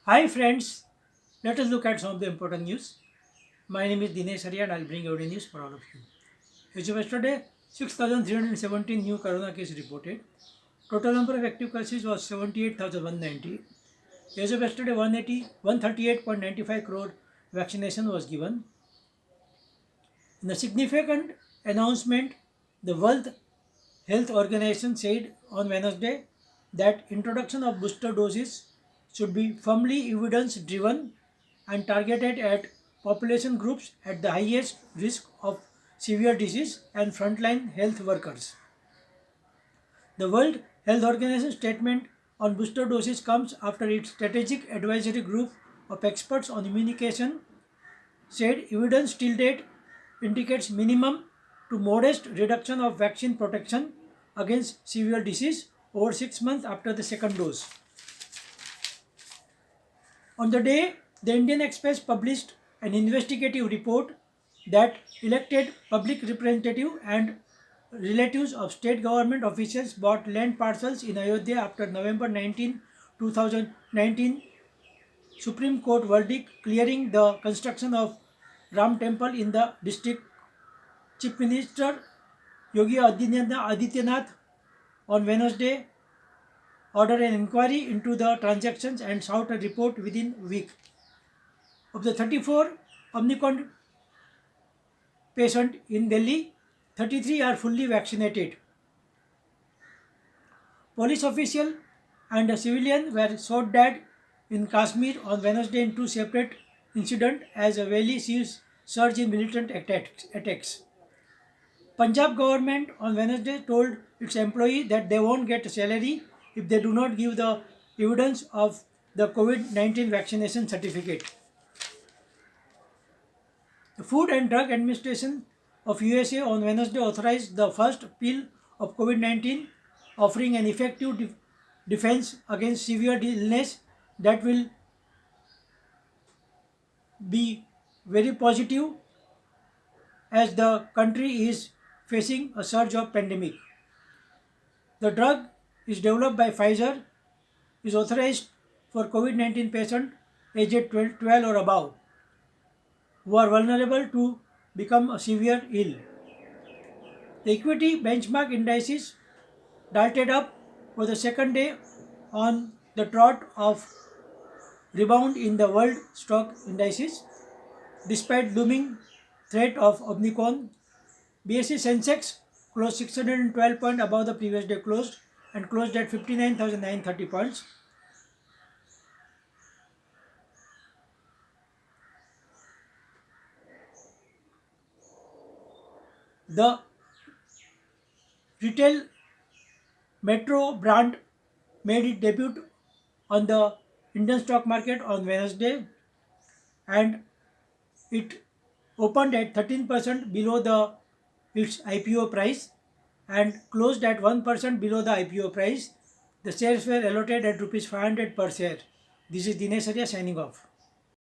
Hi friends, let us look at some of the important news. My name is Dinesh Arya and I'll bring every news for all of you. As of yesterday, 6,317 new corona cases reported. Total number of active cases was 78,190. As of yesterday, 138.95 crore vaccination was given. In a significant announcement, the World Health Organization said on Wednesday that introduction of booster doses should be firmly evidence driven and targeted at population groups at the highest risk of severe disease and frontline health workers. The World Health Organization statement on booster doses comes after its strategic advisory group of experts on immunization said evidence till date indicates minimum to modest reduction of vaccine protection against severe disease over 6 months after the second dose. On the day, the Indian Express published an investigative report that elected public representative and relatives of state government officials bought land parcels in Ayodhya after November 19, 2019 Supreme Court verdict clearing the construction of Ram Temple in the district. Chief Minister Yogi Adityanath on Wednesday ordered an inquiry into the transactions and sought a report within a week. Of the 34 Omicron patients in Delhi, 33 are fully vaccinated. Police official and a civilian were shot dead in Kashmir on Wednesday in two separate incidents as a valley sees surge in militant attacks. Punjab government on Wednesday told its employees that they won't get a salary if they do not give the evidence of the COVID-19 vaccination certificate. The Food and Drug Administration of USA on Wednesday authorized the first pill of COVID-19, offering an effective defense against severe illness that will be very positive as the country is facing a surge of pandemic. The drug is developed by Pfizer, is authorized for COVID-19 patients aged 12 or above who are vulnerable to become a severe ill. The equity benchmark indices darted up for the second day on the trot of rebound in the world stock indices despite looming threat of Omicron. BSE Sensex closed 612 points above the previous day closed and closed at 59,930 points. The retail Metro brand made its debut on the Indian stock market on Wednesday and it opened at 13% below its IPO price and closed at 1% below the IPO price. The shares were allotted at rupees 500 per share. This is Dinesh Arya signing off.